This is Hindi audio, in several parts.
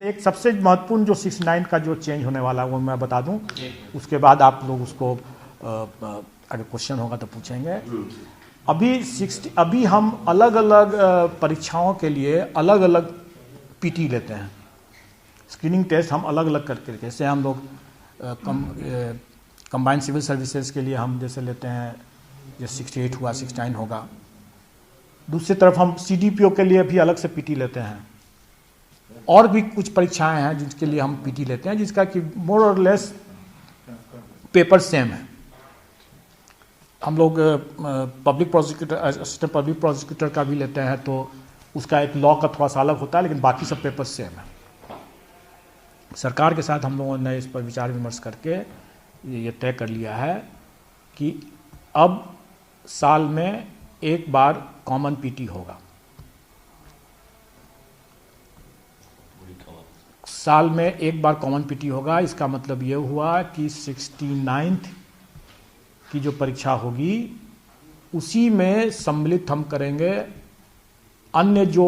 एक सबसे महत्वपूर्ण जो 69 का जो चेंज होने वाला है वो मैं बता दूं, उसके बाद आप लोग उसको अगर क्वेश्चन होगा तो पूछेंगे। अभी हम अलग अलग परीक्षाओं के लिए अलग अलग पीटी लेते हैं, स्क्रीनिंग टेस्ट हम अलग अलग करके, जैसे हम लोग कंबाइंड सिविल सर्विसेज के लिए हम जैसे लेते हैं, जैसे 68 हुआ, 69 होगा। दूसरी तरफ हम CDPO के लिए भी अलग से पीटी लेते हैं, और भी कुछ परीक्षाएं हैं जिसके लिए हम पीटी लेते हैं, जिसका कि मोर और लेस पेपर सेम है। हम लोग public prosecutor, assistant public prosecutor का भी लेते हैं, तो उसका एक लॉ का थोड़ा सा अलग होता है, लेकिन बाकी सब पेपर सेम है। सरकार के साथ हम लोगों ने इस पर विचार विमर्श करके ये तय कर लिया है कि अब साल में एक बार कॉमन पीटी होगा। साल में एक बार कॉमन पीटी होगा। इसका मतलब ये हुआ कि 69th की जो परीक्षा होगी उसी में सम्मिलित हम करेंगे अन्य जो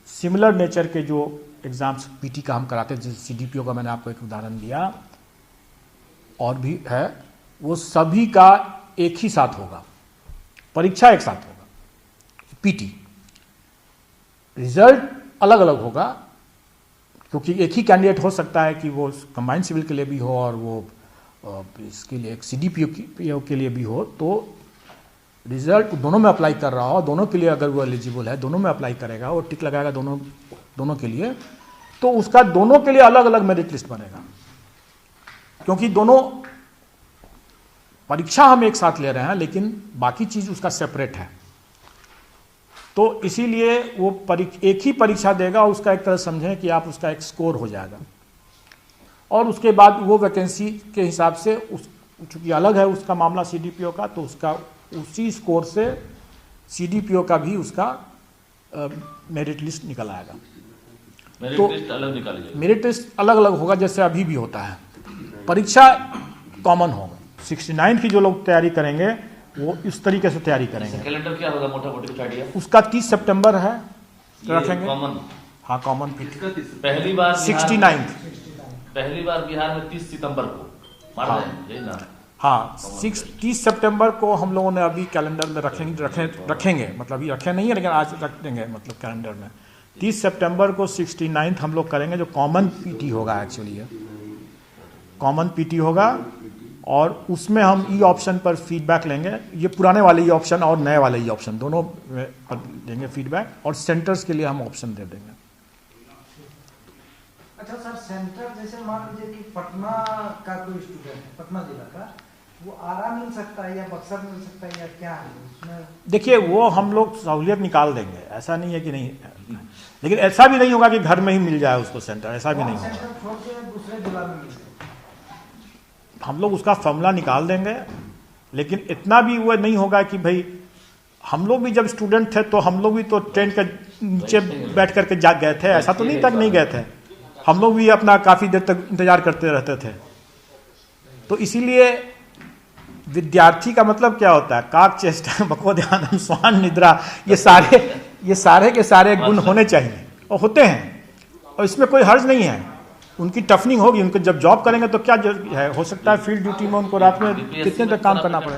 सिमिलर नेचर के जो एग्जाम्स पीटी का हम कराते हैं, जैसे CDPO का मैंने आपको एक उदाहरण दिया, और भी है, वो सभी का एक ही साथ होगा, परीक्षा एक साथ होगा, पीटी। रिजल्ट अलग अलग होगा, क्योंकि एक ही कैंडिडेट हो सकता है कि वो कंबाइंड सिविल के लिए भी हो और वो इसके लिए एक CDPO के लिए भी हो, तो रिजल्ट दोनों में अप्लाई कर रहा हो, दोनों के लिए अगर वो एलिजिबल है, दोनों में अप्लाई करेगा, वो टिक लगाएगा दोनों के लिए, तो उसका दोनों के लिए अलग अलग मेरिट लिस्ट बनेगा। क्योंकि दोनों परीक्षा हम एक साथ ले रहे हैं, लेकिन बाकी चीज उसका सेपरेट है, तो इसीलिए वो एक ही परीक्षा देगा, उसका एक तरह समझें कि आप उसका एक स्कोर हो जाएगा, और उसके बाद वो वैकेंसी के हिसाब से चूंकि अलग है उसका मामला CDPO का, तो उसका उसी स्कोर से CDPO का भी उसका मेरिट लिस्ट निकल आएगा। तो मेरिट लिस्ट अलग अलग होगा, जैसे अभी भी होता है। परीक्षा कॉमन होगा। 69 की जो लोग तैयारी करेंगे वो इस तरीके से तैयारी करेंगे। कैलेंडर क्या होगा, मोटा मोटी आइडिया? उसका 30 सितंबर है, रखेंगे। कॉमन, हाँ कॉमन पीटी पहली बार 69 पहली बार बिहार में 30 सितंबर को हाँ 30 सितंबर को हम लोगों ने अभी कैलेंडर में रखेंगे, मतलब अभी रखे नहीं है, लेकिन आज रख देंगे, मतलब कैलेंडर में 30 सितंबर को 69 हम लोग करेंगे, जो कॉमन पीटी होगा। एक्चुअली कॉमन पीटी होगा, और उसमें हम ई ऑप्शन पर फीडबैक लेंगे। ये पुराने वाले ई ऑप्शन और नए वाले ई ऑप्शन दोनों पर देंगे फीडबैक, और सेंटर्स के लिए हम ऑप्शन दे देंगे। अच्छा सर, सेंटर जैसे मान लीजिए कि पटना का कोई स्टूडेंट है, पटना जिला का, वो आरा मिल सकता है या बक्सर मिल सकता है या क्या है उसमें? देखिए, वो हम लोग सहूलियत निकाल देंगे, ऐसा नहीं है कि नहीं, लेकिन ऐसा भी नहीं होगा कि घर में ही मिल जाए उसको सेंटर, ऐसा भी नहीं होगा। दूसरे जिला में हम लोग उसका फॉर्मूला निकाल देंगे, लेकिन इतना भी वो नहीं होगा कि भाई हम लोग भी जब स्टूडेंट थे तो हम लोग भी तो ट्रेन के नीचे बैठ करके जा गए थे, ऐसा तो नहीं तक नहीं गए थे, हम लोग भी अपना काफी देर तक इंतजार करते रहते थे। तो इसीलिए विद्यार्थी का मतलब क्या होता है, काक चेष्टा बकोध्यान स्वान निद्रा, ये सारे के सारे गुण होने चाहिए, और होते हैं, और इसमें कोई हर्ज नहीं है। उनकी टफनिंग होगी, उनको जब जॉब करेंगे तो क्या है, हो सकता है फील्ड ड्यूटी में उनको रात में कितने तक काम करना पड़े।